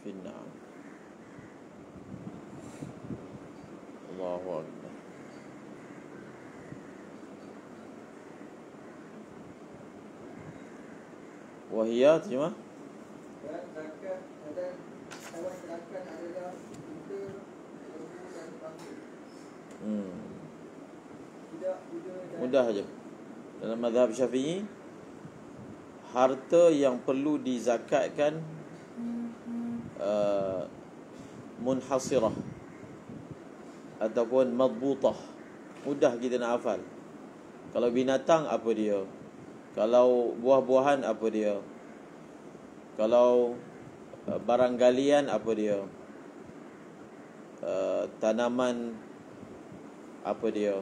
finnar. Allahu akbar. Wahiyat cuma dan zakat dan hewan zakat adalah unta, lembu dan kambing. Tidak kuda dan Mudah aja. Dalam mazhab Syafi'i, harta yang perlu dizakatkan munhasirah ataupun madbutah. Mudah kita nak hafal. Kalau binatang apa dia? Kalau buah-buahan apa dia? Kalau barang galian apa dia? Tanaman apa dia?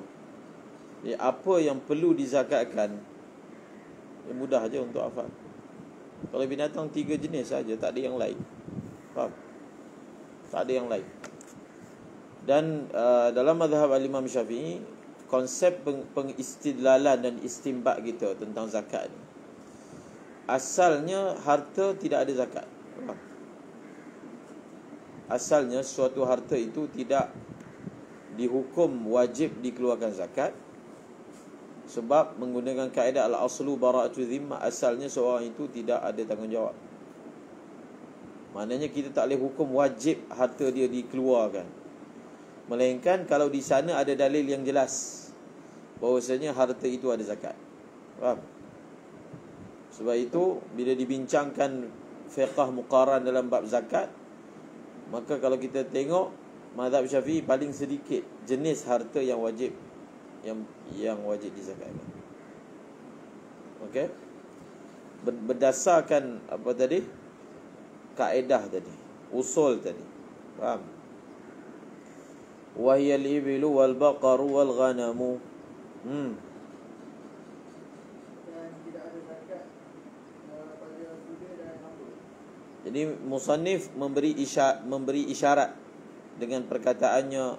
Jadi apa yang perlu dizakatkan, mudah aja untuk hafal. Kalau binatang 3 jenis saja, tak ada yang lain. Faham? Tak ada yang lain. Dan dalam mazhab al-Imam Syafi'i, konsep pengistidlalan dan istimbat kita tentang zakat ni, asalnya harta tidak ada zakat. Faham? Asalnya suatu harta itu tidak dihukum wajib dikeluarkan zakat, sebab menggunakan kaedah al-aslu bara'atu zimmah, asalnya seorang itu tidak ada tanggungjawab. Maknanya kita tak boleh hukum wajib harta dia dikeluarkan, melainkan kalau di sana ada dalil yang jelas bahawasanya harta itu ada zakat. Faham? Sebab itu bila dibincangkan fiqh muqaran dalam bab zakat, maka kalau kita tengok mazhab Syafi'i paling sedikit jenis harta yang wajib yang wajib dizakatkan. Okey? Berdasarkan apa tadi? Kaedah tadi, usul tadi. Faham? Wa hiya al-ibilu wal baqaru wal ghanamu. dan tidak ada zakat pada kuda dan lembu. Jadi musannif memberi isyarat dengan perkataannya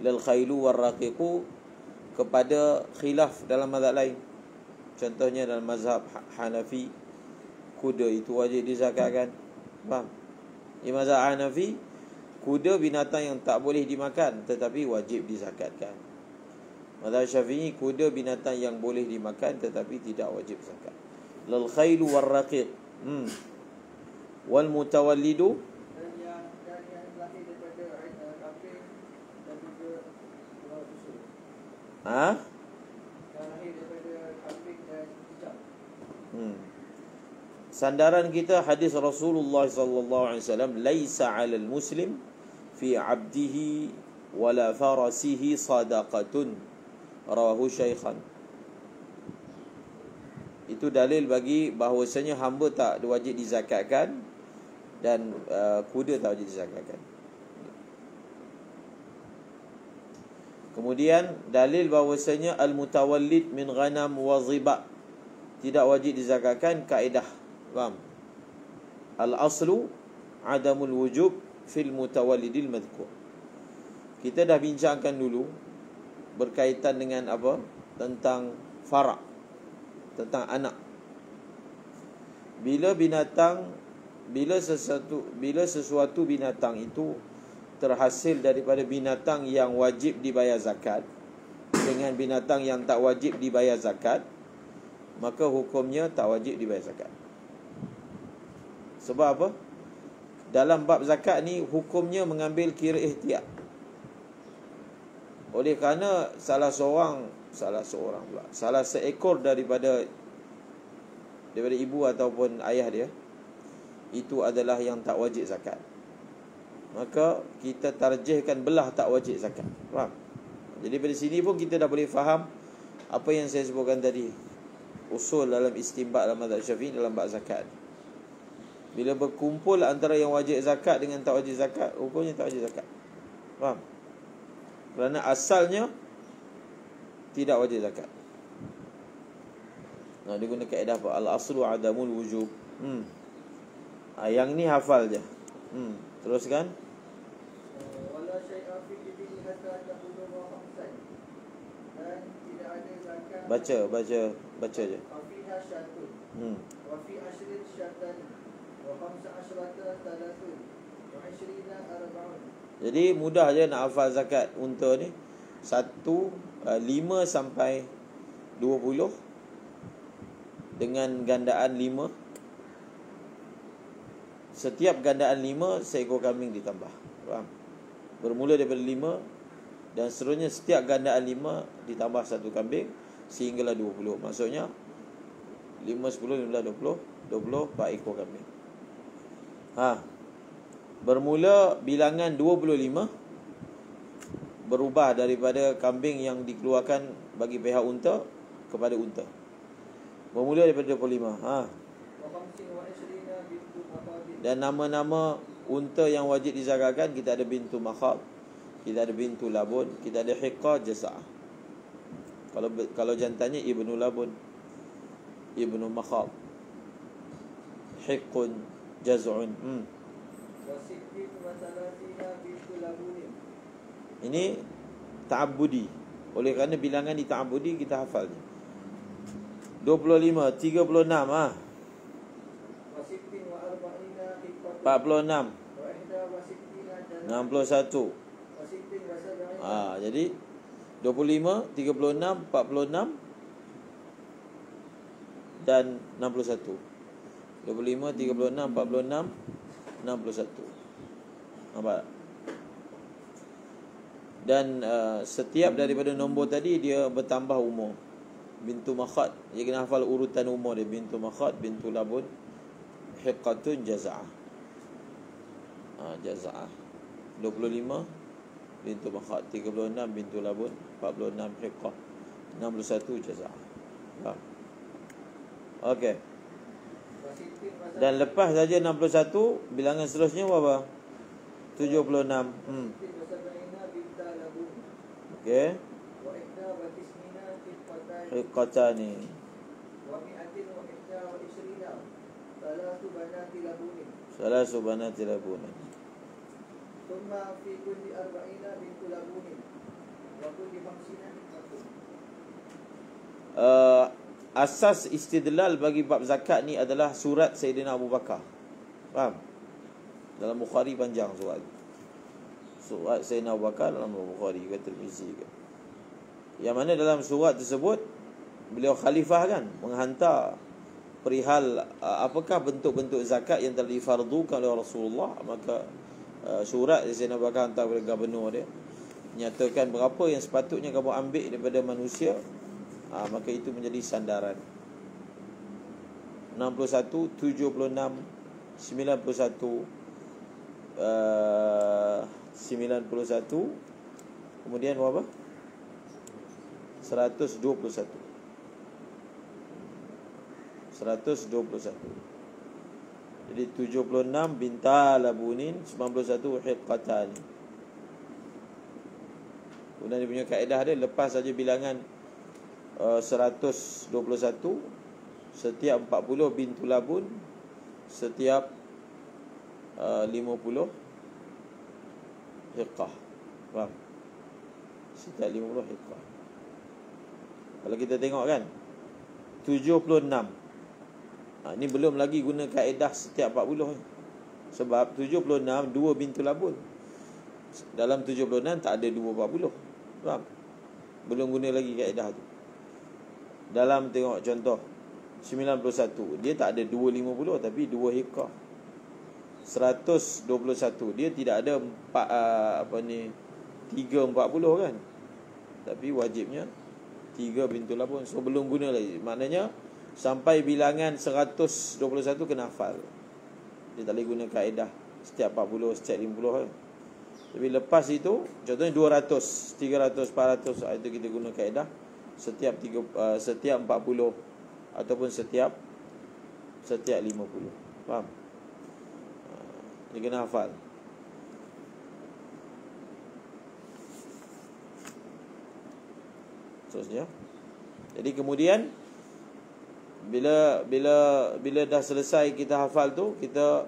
lil khailu war raqiqu kepada khilaf dalam mazhab lain. Contohnya dalam mazhab Hanafi, kuda itu wajib dizakatkan. Faham? Di mazhab Hanafi, kuda binatang yang tak boleh dimakan tetapi wajib dizakatkan. Mazhab Syafi'i, kuda binatang yang boleh dimakan tetapi tidak wajib zakat. Lil khailu war raqiq. Wal mutawallidu, Dan yang lahir daripada kambing dan juga susu. Yang lahir daripada kambing dan cicak. Sandaran kita hadis Rasulullah sallallahu alaihi wasallam, laisa 'alal muslim fi 'abdihi wala farasihi sadaqatun, rawahu syaikhan. Itu dalil bagi bahawasanya hamba tak wajib dizakatkan dan kuda tak wajib dizakatkan. Kemudian dalil bahawasanya al-mutawallid min ghanam wa dhiba tidak wajib dizakatkan, kaedah. Faham? Al-aslu adamul wujub fil mutawallidil madhkur. Kita dah bincangkan dulu berkaitan dengan apa? Tentang fara', tentang anak. Bila sesuatu binatang itu terhasil daripada binatang yang wajib dibayar zakat dengan binatang yang tak wajib dibayar zakat, maka hukumnya tak wajib dibayar zakat. Sebab apa? Dalam bab zakat ni hukumnya mengambil kira ihtiyat. Oleh kerana salah seekor daripada ibu ataupun ayah dia itu adalah yang tak wajib zakat, maka kita tarjihkan belah tak wajib zakat. Faham? Jadi dari sini pun kita dah boleh faham apa yang saya sebutkan tadi, usul dalam istinbat dalam mazhab Syafi'i dalam bab zakat. Bila berkumpul antara yang wajib zakat dengan tak wajib zakat, hukumnya tak wajib zakat. Faham? Kerana asalnya tidak wajib zakat. Dia guna kaedah apa? Al-aslu adamul wujub. Yang ni hafal je. Teruskan. Wala syai'a fi ibni hatta ta'budu wa khamsan. Dan tidak ada zakat. Baca je. Wa fiha syatun. Wa fi ashrin syatan. Wa khamsa asyrata talatun. وعشرين أربعون. Jadi mudah je nak hafal zakat unta ni. 5 sampai 20 dengan gandaan 5. Setiap gandaan 5 seekor kambing ditambah. Faham? Bermula daripada 5 dan seterusnya setiap gandaan 5 ditambah satu kambing sehinggalah 20. Maksudnya 5, 10, 15, 20 4 ekor kambing. Bermula bilangan 25 berubah daripada kambing yang dikeluarkan bagi pihak unta kepada unta. Bermula daripada 25. وخمس وعشرين بنت مخاض. Dan nama-nama unta yang wajib dizakatkan, kita ada bintu makhab, kita ada bintu labun, kita ada hiqqa jaza'ah. Kalau jantannya ibnu labun, ibnu makhab, hiqqun, jaz'un. وست وثلاثين بنت لبون. Ini ta'abbudi. Oleh kerana bilangan di ta'abbudi kita hafal. 25, 36 وست وأربعين حقة. 46, وإحدى وستين جنة. 61. وست وسبعين. Jadi 25, 36, 46 dan 61. 25, 36, 46, 61. Nampak? Dan setiap daripada nombor tadi dia bertambah umur. Bintu makhad, dia kena hafal urutan umur dia. Bintu makhad, bintu labun, hiqqatun, jaza'ah. Jaza'ah 25 bintu makhad, 36 bintu labun, 46 hiqqah, 61 jaza'ah. Okey. Dan lepas saja 61, bilangan seterusnya berapa? 76. Okey. وإحدى وتسعين حقة. Hiqqatani. ومئة وإحدى وعشرين ثلاث بنات لبون. Salasu banati labun. ثم في كل أربعين بنت لبون وكل خمسين حقة. Asas istidlal bagi bab zakat ni adalah surat Sayyidina Abu Bakar. Faham? Dalam Bukhari panjang surat. Surat Sayyidina Abu Bakar dalam Bukhari ke Tirmizi ke. Yang mana dalam surat tersebut beliau khalifah kan, menghantar perihal apakah bentuk-bentuk zakat yang telah difardukan oleh Rasulullah. Maka surat Sayyidina Abu Bakar hantar kepada gubernur dia, nyatakan berapa yang sepatutnya kamu ambil daripada manusia. Maka itu menjadi sandaran. 61, 76, 91, 91, kemudian berapa? 121. 121. Jadi 76 binta labunin, 91 hiqqatan. Kemudian dia punya kaedah dia, lepas saja bilangan 121, setiap 40 bintu labun, setiap 50 hiqqah. Faham? Setiap 50 hiqqah. Kalau kita tengok kan 76, ini belum lagi guna kaedah setiap 40. Sebab 76 2 bintu labun. Dalam 76 tak ada 240. Faham? Belum guna lagi kaedah tu. Dalam tengok contoh 91, dia tak ada 250 tapi 2 hiqqah. 121, dia tidak ada 340 kan. Tapi wajibnya 3 bintu labun. So belum guna lagi. Maknanya sampai bilangan 121 kena hafal. Dia tak boleh guna kaedah setiap 40, setiap 50 kan. Tapi lepas itu, contohnya 200, 300, 400, itu kita guna kaedah setiap 40 ataupun setiap 50. Faham? Dia kena hafal. Terusnya. Jadi kemudian bila dah selesai kita hafal tu, kita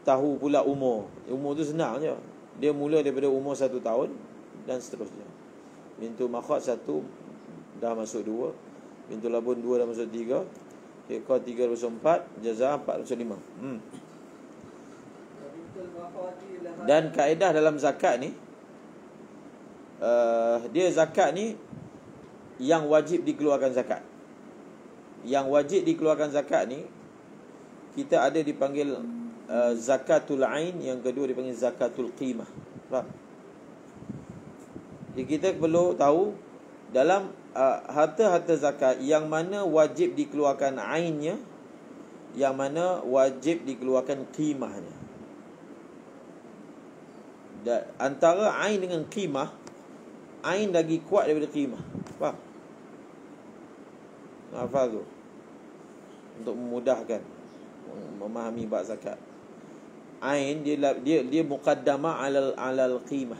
tahu pula umur. Umur tu senang je. Dia mula daripada umur 1 tahun dan seterusnya. Bintu makhad 1 dah masuk 2, bintu labun 2 dah masuk 3, hiqqah 3 dah masuk 4, jaza'ah 4 dah masuk 5. وبنت المخاطي لها Dan kaedah dalam zakat ni, dia zakat ni yang wajib dikeluarkan zakat. Yang wajib dikeluarkan zakat ni, kita ada dipanggil zakatul ain, yang kedua dipanggil zakatul qimah. Faham? Jadi kita perlu tahu dalam harta-harta zakat yang mana wajib dikeluarkan ainnya, yang mana wajib dikeluarkan qimahnya. Dan antara ain dengan qimah, ain lagi kuat daripada qimah. Faham? Hafal tu, untuk memudahkan memahami bab zakat. Ain dia muqaddamah alal qimah.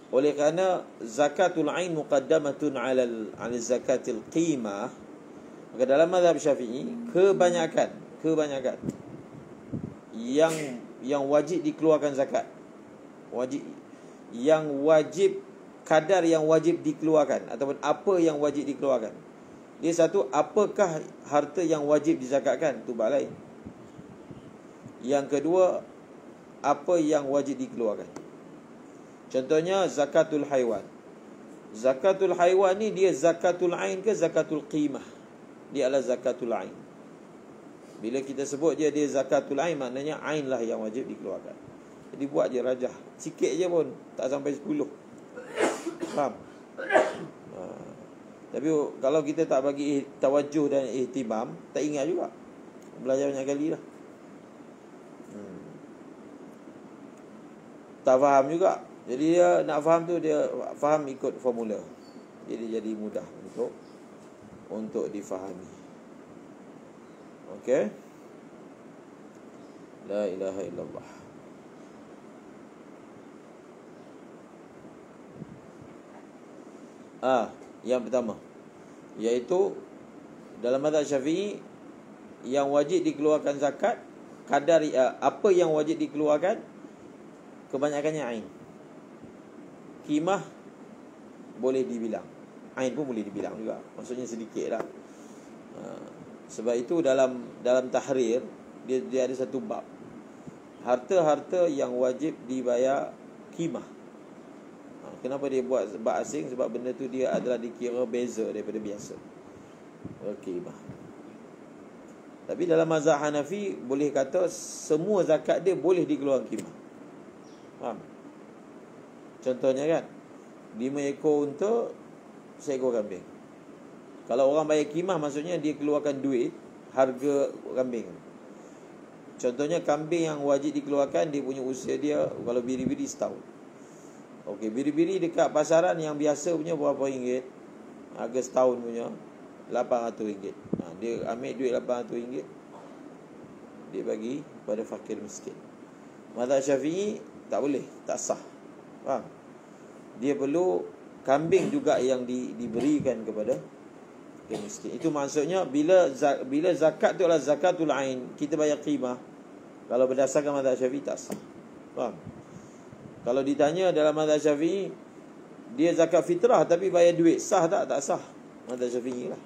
Oleh kerana zakatul ain muqaddamatun alal zakatil qimah, maka dalam mazhab Syafi'i kebanyakan yang wajib dikeluarkan zakat, kadar yang wajib dikeluarkan, ataupun apa yang wajib dikeluarkan. Dia satu, apakah harta yang wajib dizakatkan, tu bab lain. Yang kedua, apa yang wajib dikeluarkan. Contohnya zakatul haiwan. Zakatul haiwan ni dia zakatul ain ke zakatul qimah? Dia adalah zakatul ain. Bila kita sebut dia zakatul ain, maknanya ain lah yang wajib dikeluarkan. Jadi buat je rajah, sikit je pun, tak sampai 10. Faham? Tapi kalau kita tak bagi tawajuh dan ihtimam, tak ingat juga. Belajar banyak kali lah. Tak faham juga. Jadi dia nak faham tu, dia faham ikut formula. Jadi jadi mudah untuk difahami. Okey. La ilaha illallah. Yang pertama, iaitu dalam mazhab Syafi'i, yang wajib dikeluarkan zakat, kadar apa yang wajib dikeluarkan, kebanyakannya ain. Qimah boleh dibilang, ain pun boleh dibilang juga, maksudnya sedikit lah. Sebab itu dalam tahrir dia ada satu bab, harta-harta yang wajib dibayar qimah. Kenapa dia buat bab asing? Sebab benda tu dia adalah dikira beza daripada biasa, qimah. Tapi dalam mazhab Hanafi, boleh kata semua zakat dia boleh dikeluarkan qimah. Faham? Contohnya kan, 5 ekor unta, 1 ekor kambing. Kalau orang bayar qimah, maksudnya dia keluarkan duit harga kambing. Contohnya kambing yang wajib dikeluarkan, dia punya usia dia, kalau biri-biri setahun. Okey, biri-biri dekat pasaran yang biasa punya berapa ringgit? Harga setahun punya RM800. Dia ambil duit RM800, dia bagi pada fakir miskin. Mazhab Syafi'i tak boleh, tak sah. Faham? Dia perlu kambing juga yang diberikan kepada fakir miskin. Itu maksudnya bila zakat tu adalah zakatul ain, kita bayar qimah. Kalau berdasarkan mazhab Syafi'i tak sah. Faham? Kalau ditanya dalam mazhab Syafi'i, dia zakat fitrah tapi bayar duit, sah tak? Tak sah. Mazhab Syafi'i lah.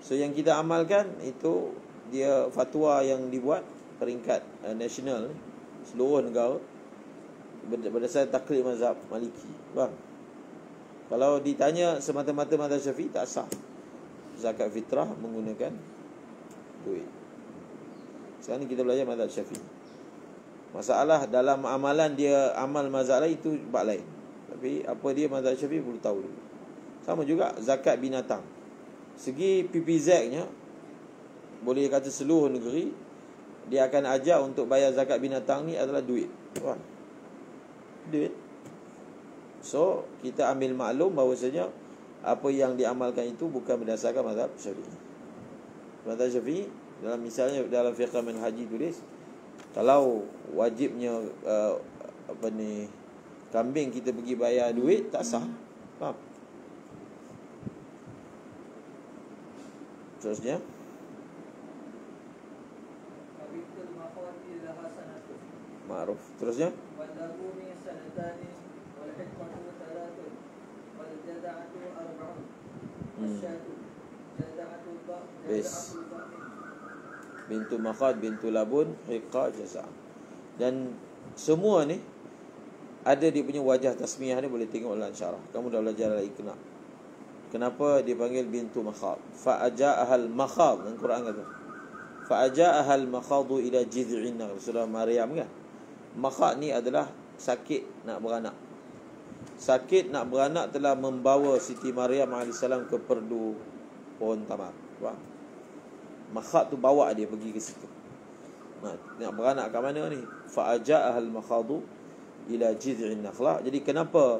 So yang kita amalkan itu, dia fatwa yang dibuat peringkat nasional, seluruh negara, berdasarkan taklid mazhab Maliki. Faham? Kalau ditanya semata-mata mazhab Syafi'i, tak sah zakat fitrah menggunakan duit. Sekarang ni kita belajar mazhab Syafi'i. Masalah dalam amalan dia, amal mazhab lain itu bab lain. Tapi apa dia mazhab Syafi'i perlu tahu dulu. Sama juga zakat binatang. Segi PPZ-nya, boleh kata seluruh negeri, dia akan ajar untuk bayar zakat binatang ni adalah duit. Faham? Duit. So kita ambil maklum bahawasanya apa yang diamalkan itu bukan berdasarkan mazhab Syafi'i. Mazhab Syafi'i, dalam misalnya dalam fiqh manhaji tulis, kalau wajibnya kambing kita pergi bayar duit, tak sah. Faham? Terusnya, ma'ruf. Terusnya, Bis bintu makhad bintu labun hiqa jazaa. Dan semua ni ada dia punya wajah tasmiyah ni, boleh tengok dalam syarah. Kamu dah belajar dalam Iqna. Kenapa dipanggil bintu Makhad? Fa'aja'ahal Makhad, dalam Quran kata. Fa'aja'ahal Makhadu ila jid'in nakhlah. Surah Maryam kan. Makhad ni adalah sakit nak beranak. Sakit nak beranak telah membawa Siti Maryam AS ke perdu pohon tamar. Faham? Makhad tu bawa dia pergi ke situ. Nak beranak kat mana ni? Fa'aja'ahal Makhadu ila jid'in nakhlah. Jadi kenapa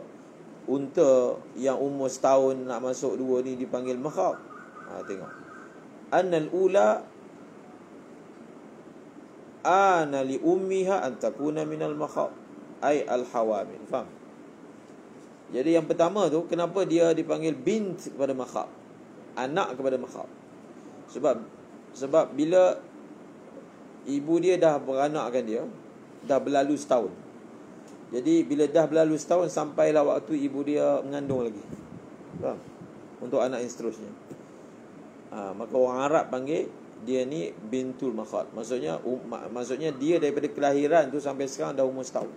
unta yang umur setahun nak masuk 2 ni dipanggil makhad? Tengok. Annal ula ana li ummiha an takuna minal makhad, ay al hawamil. Faham? Jadi yang pertama tu, kenapa dia dipanggil bint kepada makhad, anak kepada makhad? Sebab bila ibu dia dah beranakkan dia, dah berlalu setahun. Jadi bila dah berlalu setahun, sampailah waktu ibu dia mengandung lagi. Faham? Untuk anak yang seterusnya. Maka orang Arab panggil dia ni bintul makhad. Maksudnya dia daripada kelahiran tu sampai sekarang dah umur setahun.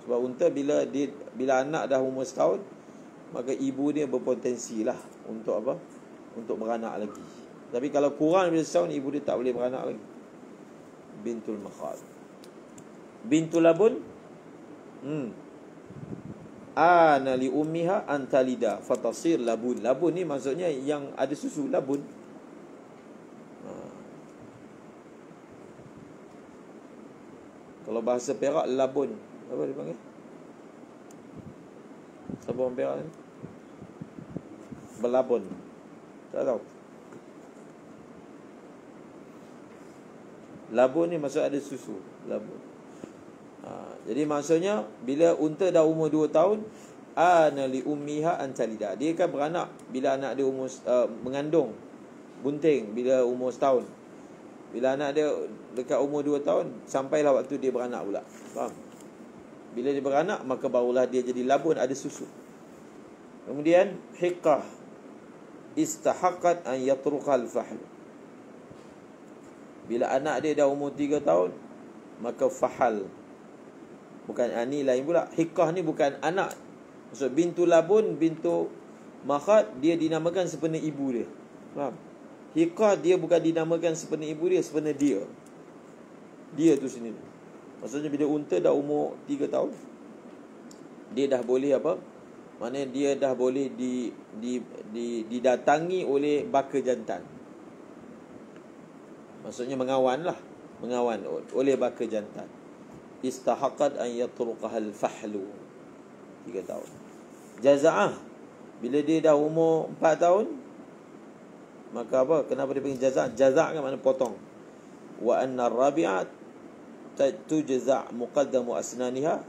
Sebab unta bila anak dah umur setahun, maka ibu dia berpotensi lah untuk apa? Untuk beranak lagi. Tapi kalau kurang daripada setahun, ibu dia tak boleh beranak lagi. Bintul makhad. Bintul labun, ana li ummiha antalida fatasir labun. Labun ni maksudnya yang ada susu, labun. Kalau bahasa Perak, labun. Apa dia panggil? Siapa orang Perak ni? Berlabun. Tak tahu. Labun ni maksud ada susu, labun. Jadi maksudnya bila unta dah umur 2 tahun, ana li ummiha antalida. Dia kan beranak bila anak dia umur mengandung bunting bila umur setahun. Bila anak dia dekat umur 2 tahun, sampailah waktu dia beranak pula. Faham? Bila dia beranak, maka barulah dia jadi labun, ada susu. Kemudian hiqqah istahaqqat an yatruqal fahl. Bila anak dia dah umur 3 tahun, maka fahal. Bukan ni lain pula. Hiqqah ni bukan anak. Maksud bintu labun, bintu makhad, dia dinamakan sepenuh ibu dia. Faham? Hiqqah dia bukan dinamakan sepenuh ibu dia, sepenuh dia. Dia tu sendiri. Maksudnya bila unta dah umur 3 tahun, dia dah boleh apa? Maknanya dia dah boleh didatangi oleh baka jantan. Maksudnya mengawan oleh baka jantan. Istahaqqat an yatruqahal fahlu. 3 tahun. Jaza'ah, bila dia dah umur 4 tahun, maka apa? Kenapa dia panggil jaza'ah? Jaza'ah kan makna potong. Wa anna rabi'at tujza' muqaddamu asnaniha.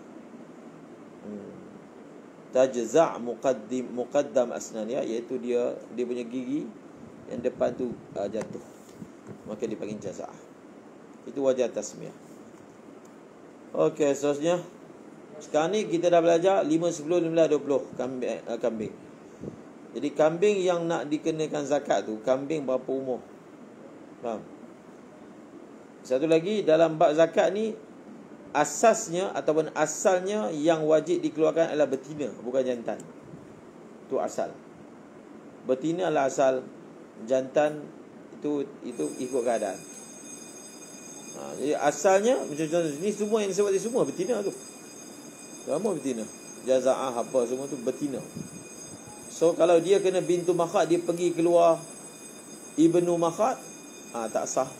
Tajza' muqaddam asnaniha, iaitu dia punya gigi yang depan tu jatuh. Maka dipanggil jaza'ah. Itu wajah tasmiyah. Okey, seterusnya. Sekarang ni kita dah belajar 5, 10, 15, 20 kambing. Jadi kambing yang nak dikenakan zakat tu, kambing berapa umur? Faham? Satu lagi, dalam bab zakat ni, asasnya ataupun asalnya yang wajib dikeluarkan adalah betina, bukan jantan. Itu asal. Betina adalah asal, jantan itu ikut keadaan. Jadi asalnya macam contoh ni, semua yang disebut semua betina tu. Semua betina. Jaza'ah apa semua tu betina. So kalau dia kena bintu makhad, dia pergi keluar ibnu makhad, tak sah.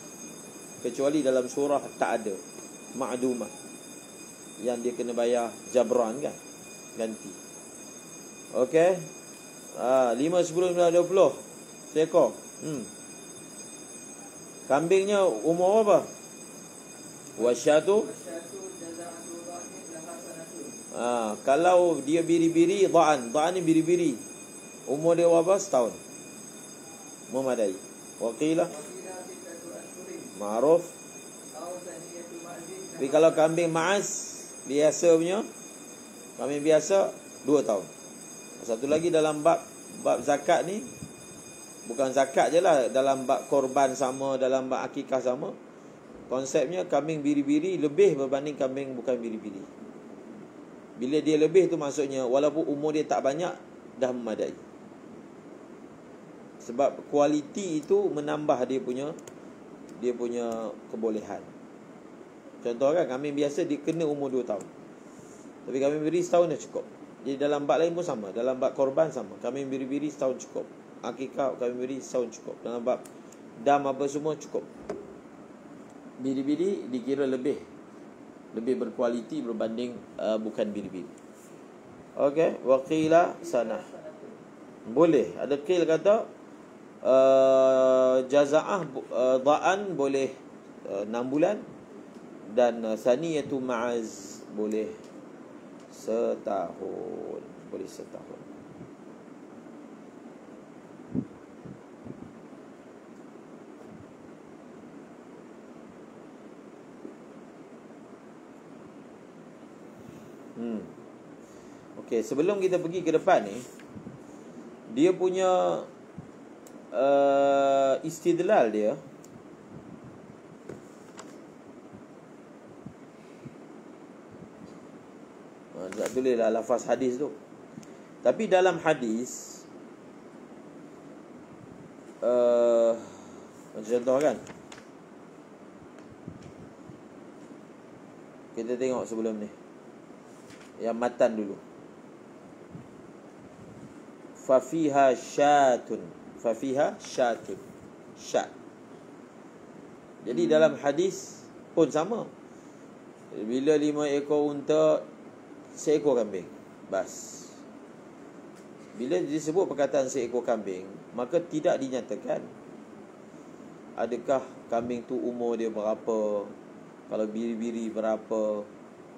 Kecuali dalam surah tak ada ma'dumah, yang dia kena bayar jabran kan, ganti. Okey. 5, 10, 15, 20 seekor. Kambingnya umur apa? Wasyatu. Kalau dia biri-biri, dha'an ni biri-biri, umur dia berapa? Setahun. Memadai. Waqilah ma'ruf. Tapi kalau kambing ma'az biasa punya, kambing biasa 2 tahun. Satu lagi dalam bab zakat ni, bukan zakat je lah, dalam bab korban sama, dalam bab akikah sama. Konsepnya kambing biri-biri lebih berbanding kambing bukan biri-biri. Bila dia lebih tu maksudnya walaupun umur dia tak banyak, dah memadai. Sebab kualiti itu menambah dia punya kebolehan. Contoh kan, kambing biasa dia kena umur 2 tahun. Tapi kambing biri setahun dah cukup. Jadi dalam bab lain pun sama. Dalam bab korban sama. Kambing biri-biri setahun cukup. Akikah kambing biri setahun cukup. Dalam bab dam apa semua cukup. Biri-biri dikira lebih berkualiti berbanding bukan biri-biri. Okey, waqila sana. Boleh. Ada qil kata jazaah dha'an boleh 6 bulan dan saniyatu ma'az boleh setahun. Boleh setahun. Okey, sebelum kita pergi ke depan ni, dia punya istidlal dia tak tulislah lafaz hadis tu. Tapi dalam hadis macam contoh kan, kita tengok sebelum ni yang matan dulu. Fafiha syatun. Syat. Jadi dalam hadis pun sama. Bila 5 ekor unta, seekor kambing. Bas. Bila disebut perkataan seekor kambing, maka tidak dinyatakan adakah kambing tu umur dia berapa, kalau biri-biri berapa.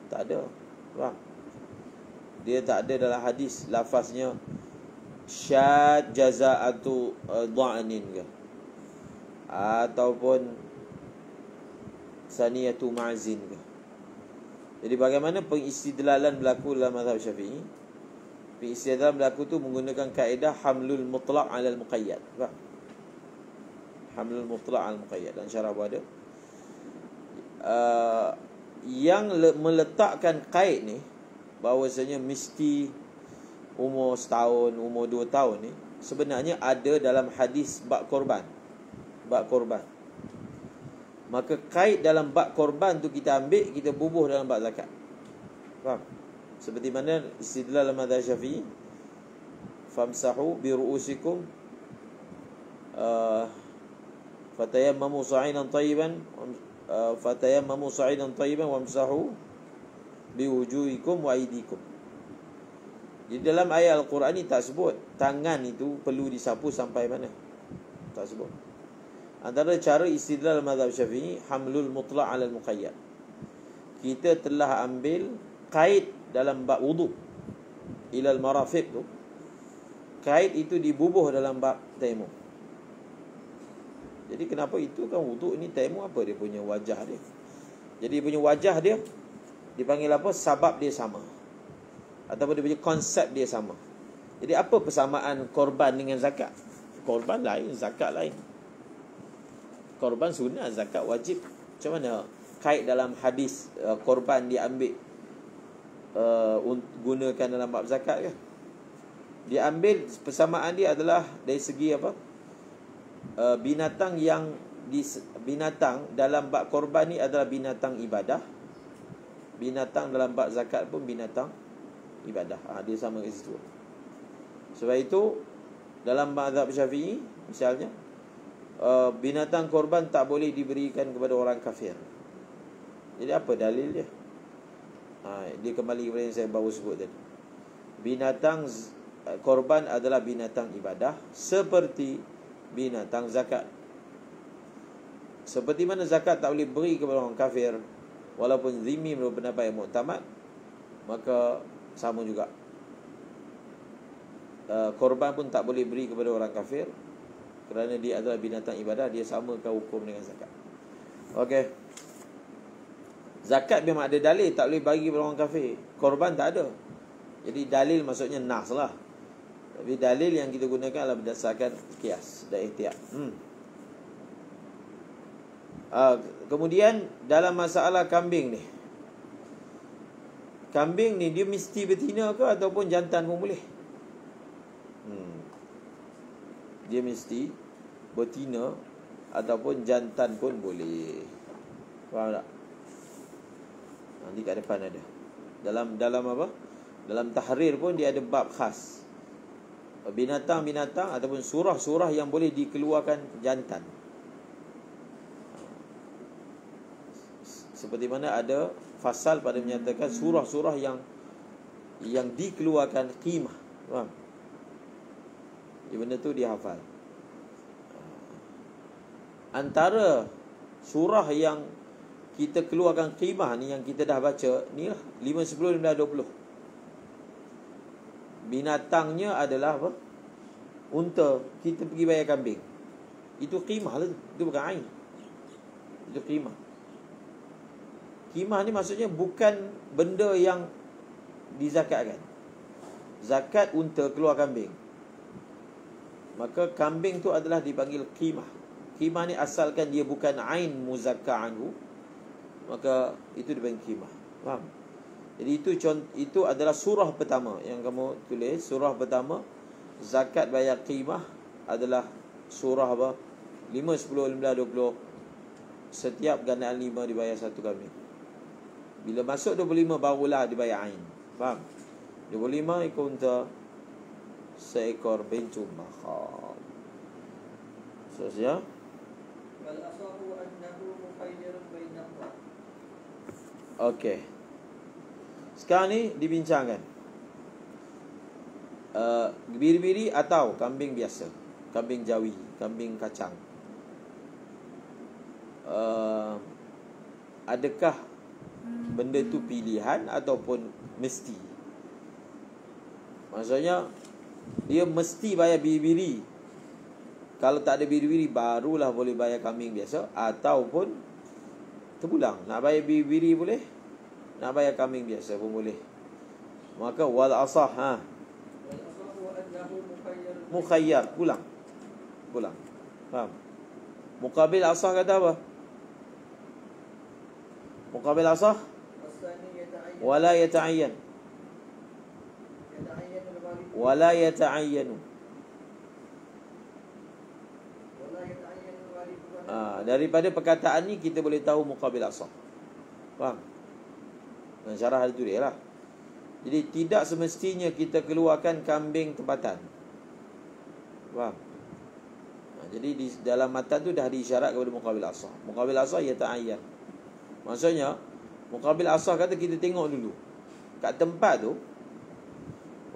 Tak ada. Faham? Dia tak ada dalam hadis lafaznya syad jaza'atu dha'anin ke, ataupun saniyatu ma'zin ke. Jadi bagaimana pengistidlalan berlaku dalam mazhab Syafi'i? Pengistidlalan berlaku tu menggunakan kaedah hamlul mutlaq 'ala al-muqayyad. Faham? Hamlul mutlaq 'ala al-muqayyad. Dan syarah pun ada. Yang meletakkan kaid ni bahawasanya mesti umur setahun, umur 2 tahun ni, sebenarnya ada dalam hadis bab korban. Maka kait dalam bab korban tu kita ambil, kita bubuh dalam bab zakat. Faham? Seperti mana istidlal dalam mazhab Syafi'i, famsahu bi ru'usikum fatayammamu sa'idan tayyiban wamsahu bi wujuhikum wa aydikum. Di dalam ayat Al-Quran ni tak sebut tangan itu perlu disapu sampai mana. Tak sebut. Antara cara istidlal mazhab Syafi'i, hamlul mutlaq 'ala al-muqayyad. Kita telah ambil kait dalam bab wudu ila al-marafiq tu. Kait itu dibubuh dalam bab tayammum. Jadi kenapa itu kan wudu ni, tayammum apa dia punya wajah dia. Jadi punya wajah dia dipanggil apa? Sabab dia sama. Ataupun dia punya konsep dia sama. Jadi apa persamaan korban dengan zakat? Korban lain, zakat lain. Korban sunnah, zakat wajib. Macam mana kait dalam hadis korban diambil gunakan dalam bab zakat ke? Dia ambil persamaan dia adalah dari segi apa? Binatang yang binatang dalam bab korban ni adalah binatang ibadah. Binatang dalam bab zakat pun binatang ibadah. Dia sama kat situ. Sebab itu dalam mazhab Syafi'i misalnya, binatang korban tak boleh diberikan kepada orang kafir. Jadi apa dalil dia? Dia kembali kepada yang saya baru sebut tadi. Binatang korban adalah binatang ibadah seperti binatang zakat. Seperti mana zakat tak boleh beri kepada orang kafir, walaupun zimmi menurut pendapat yang muktamad, maka sama juga korban pun tak boleh beri kepada orang kafir, kerana dia adalah binatang ibadah. Dia samakan hukum dengan zakat. Okey. Zakat memang ada dalil tak boleh bagi kepada orang kafir. Korban tak ada. Jadi dalil maksudnya nas lah. Tapi dalil yang kita gunakan adalah berdasarkan kias dan ihtiyat. Kemudian dalam masalah kambing ni, dia mesti betina ke ataupun jantan pun boleh? Dia mesti betina ataupun jantan pun boleh. Faham tak? Nanti kat depan ada. Dalam apa? Dalam tahrir pun dia ada bab khas. Binatang-binatang ataupun surah-surah yang boleh dikeluarkan jantan. Seperti mana ada fasal pada menyatakan surah-surah yang dikeluarkan qimah. Faham? Benda tu dia hafal. Antara surah yang kita keluarkan qimah ni, yang kita dah baca ni lah, 5, 10, 15, 20. Binatangnya adalah apa? Unta. Kita pergi bayar kambing. Itu qimah lah tu. Itu bukan ain. Itu qimah. Qimah ni maksudnya bukan benda yang dizakatkan. Zakat unta keluar kambing. Maka kambing tu adalah dipanggil qimah. Qimah ni asalkan dia bukan ain muzakka anhu, maka itu dipanggil qimah. Faham? Jadi itu adalah surah pertama yang kamu tulis. Surah pertama, zakat bayar qimah adalah surah apa? 5, 10, 15, 20. Setiap gandaan 5 dibayar satu kambing. Bila masuk 25 barulah dibayar ain. Faham? 25 ekor unta, seekor bintu makhad. Selesai. Wal asahu annahu mukhayyarun bainahuma. Okey. Sekarang ni dibincangkan biri-biri atau kambing biasa, kambing jawi, kambing kacang. Adakah benda tu pilihan ataupun mesti? Maksudnya dia mesti bayar biri-biri. Kalau tak ada biri-biri barulah boleh bayar kambing biasa, ataupun terpulang. Nak bayar biri-biri boleh, nak bayar kambing biasa pun boleh. Maka wal asah, Wal asahu annahu mukhayyarun. mukhayyar, pulang. Faham? Muqabil asah kata apa? Muqabil asah Wasani yata'ayyan. wala yata'ayyan. Yata'ayyan al-ghalib. Wala yata'ayyanu. Wala yata'ayyan al-ghalib. Daripada perkataan ni kita boleh tahu muqabil asah. Faham? Dan syarah ada tulis lah. Jadi tidak semestinya kita keluarkan kambing tempatan. Faham? Jadi di dalam matan tu dah diisyarat kepada muqabil asah. Muqabil asah yata'ayyan. Maksudnya muqabil asah kata kita tengok dulu kat tempat tu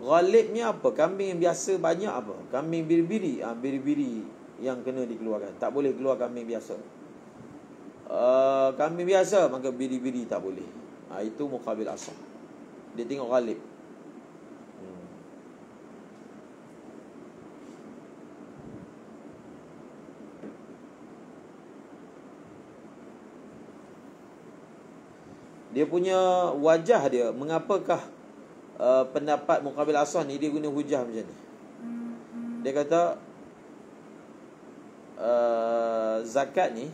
ghalibnya apa, kambing yang biasa banyak apa, kambing biri-biri, biri-biri yang kena dikeluarkan. Tak boleh keluar kambing biasa. Kambing biasa maka biri-biri tak boleh. Itu muqabil asah. Dia tengok ghalib. Dia punya wajah dia, mengapakah pendapat muqabil asah ni dia guna hujah macam ni. Dia kata zakat ni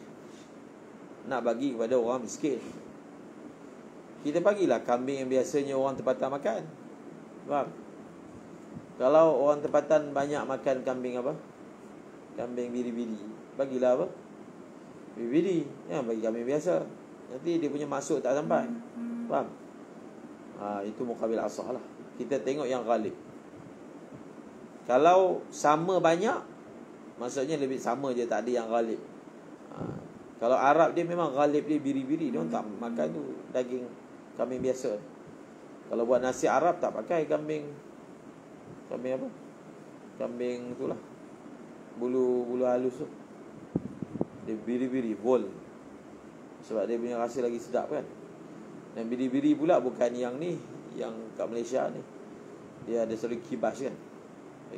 nak bagi kepada orang miskin. Kita bagilah kambing yang biasanya orang tempatan makan. Faham? Kalau orang tempatan banyak makan kambing apa? Kambing biri-biri. Bagilah apa? Biri-biri. Jangan bagi kambing biasa. Nanti dia punya maksud tak sampai. Faham? Itu muqabil asah lah. Kita tengok yang ghalib. Kalau sama banyak, maksudnya lebih sama je, tak ada yang ghalib. Kalau Arab dia memang ghalib dia biri-biri. Dia orang tak makan tu daging kambing biasa. Kalau buat nasi Arab tak pakai kambing. Kambing apa? Kambing itulah, bulu halus tu. Dia biri-biri, bol. Sebab dia punya rasa lagi sedap kan. Dan biri-biri pula bukan yang ni, yang kat Malaysia ni. Dia ada selalu kibas kan.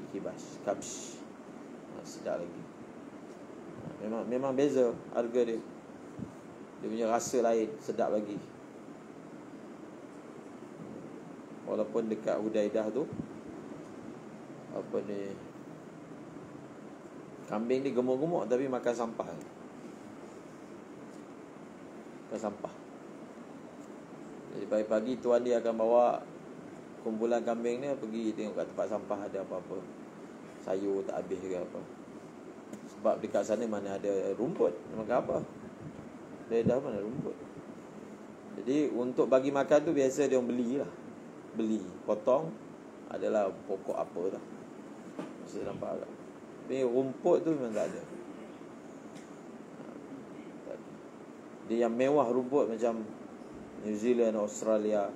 Kibas, kabsh. Sedap lagi. Memang beza harga dia. Dia punya rasa lain, sedap lagi. Walaupun dekat Hudaidah tu apa ni, kambing ni gemuk-gemuk tapi makan sampah. ke sampah. Jadi pagi-pagi tuan dia akan bawa kumpulan kambing ni pergi tengok kat tempat sampah ada apa-apa, sayur tak habis ke apa. Sebab dekat sana mana ada rumput, makan apa? Dah mana rumput. Jadi untuk bagi makan tu biasa dia orang belilah. Beli, potong, adalah pokok apa lah. Mesti nampak agak. Tapi rumput tu memang tak ada. Dia yang mewah rumput macam New Zealand, Australia,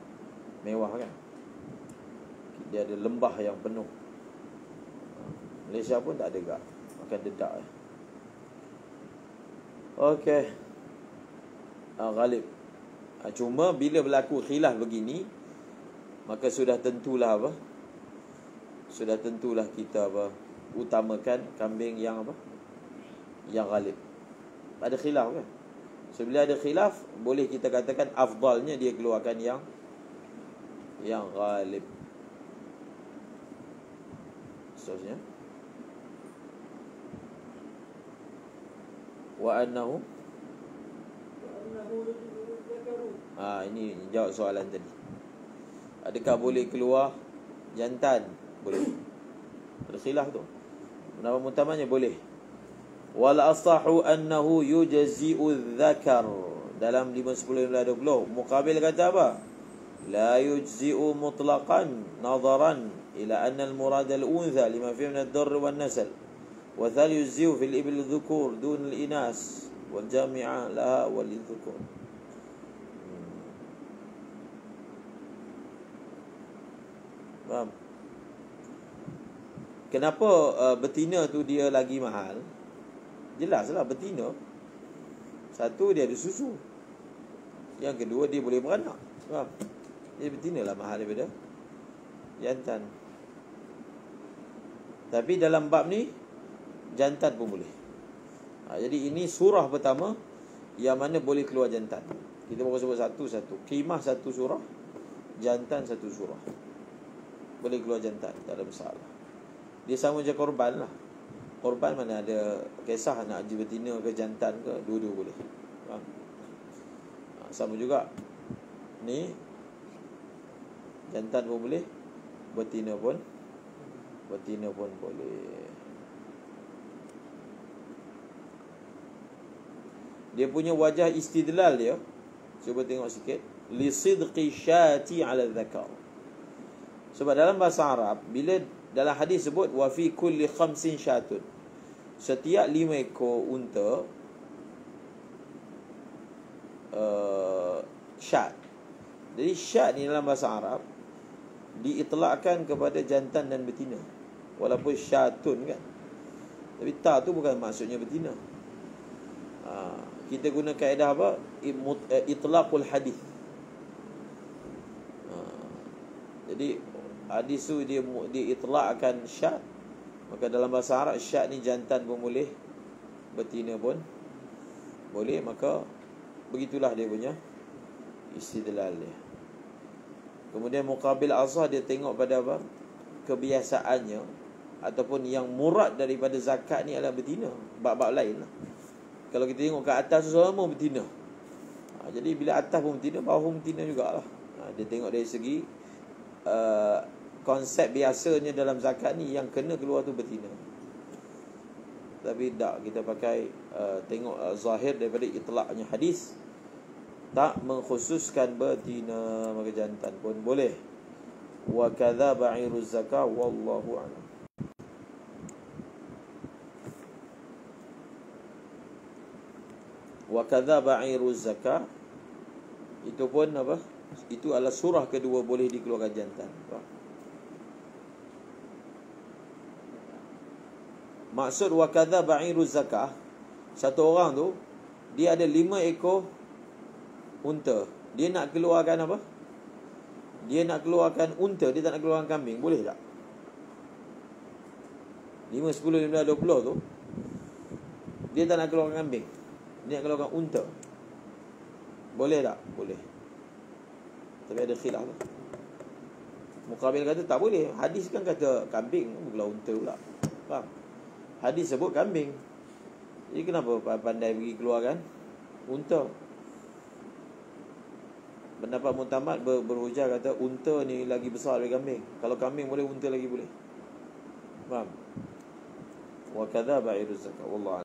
mewah kan. Dia ada lembah yang penuh. Malaysia pun tak ada gak, makan dedak. Okey. Ghalib. Cuma bila berlaku khilaf begini, maka sudah tentulah apa? Sudah tentulah kita apa? Utamakan kambing yang apa? Yang ghalib. Ada khilaf kan? So bila ada khilaf, boleh kita katakan afdalnya dia keluarkan yang ghalib. Seterusnya, wa annahu ini jawab soalan tadi. Adakah boleh keluar jantan? Boleh. Ada khilaf tu. Pendapat utamanya boleh. Wal asahu annahu yujzi'u dzakar. Dalam 5.10-20 Muqabil kata apa? La yujzi'u mutlaqan nazaran ila anna al-murad al-untha lima fihi min ad-darr wan nasl. Wa thal yujzi'u fil ibil dhukur dun al-inas wal jami'a laha wal dhukur. Faham? Kenapa betina tu dia lagi mahal? Jelaslah betina. Satu, dia ada susu. Yang kedua, dia boleh beranak. Faham? Jadi betina lah mahal daripada jantan. Tapi dalam bab ni jantan pun boleh. Jadi ini surah pertama yang mana boleh keluar jantan. Kita baru sebut satu-satu. Qimah satu surah, jantan satu surah. Boleh keluar jantan, tak ada masalah. Dia sama je korban lah. Korban mana ada kisah nak haji betina ke jantan ke, dua-dua boleh. Faham? Sama juga ni, jantan pun boleh, betina pun boleh. Dia punya wajah istidlal dia, cuba tengok sikit. Li sidqi syati ala dzakar. Sebab dalam bahasa Arab, bila dalam hadis sebut wa fi kulli khamsin syatun, setiap 5 ekor unta syat. Jadi syat ni dalam bahasa Arab diitlakkan kepada jantan dan betina, walaupun syatun kan, tapi ta tu bukan maksudnya betina. Kita guna kaedah apa? Itlaqul hadis. Jadi hadis tu dia itlakkan syat, maka dalam bahasa Arab syat ni jantan pun boleh, betina pun boleh. Maka begitulah dia punya istidlal dia. Kemudian muqabil asah, dia tengok pada apa? Kebiasaannya, ataupun yang murad daripada zakat ni adalah betina. Bab-bab lain lah. Kalau kita tengok ke atas semua betina, jadi bila atas pun betina, bawah pun betina jugalah. Dia tengok dari segi konsep biasanya dalam zakat ni yang kena keluar tu betina. Tapi tak, kita pakai tengok zahir daripada itlaknya hadis, tak mengkhususkan betina, maka jantan pun boleh. Wa kadza ba'iruz zakah wallahu a'lam. Wa kadza ba'iruz zakah, itu pun apa? Itu adalah surah kedua boleh dikeluarkan jantan. Maksud wa kadza ba'iruz zakah, satu orang tu dia ada 5 ekor unta, dia nak keluarkan apa? Dia nak keluarkan unta, dia tak nak keluarkan kambing, boleh tak? 5, 10, 15, 20 tu dia tak nak keluarkan kambing, dia nak keluarkan unta, boleh tak? Boleh. Tapi ada khilaf lah. Muqabil kata tak boleh. Hadis kan kata kambing, bukanlah unta pula. Faham? Hadis sebut kambing, jadi kenapa pandai pergi keluarkan unta? pendapat mutamad berhujah kata unta ni lagi besar daripada kambing. Kalau kambing boleh, unta lagi boleh. Faham? Wa kadza ba'iruz zakat. Wallahu a'lam.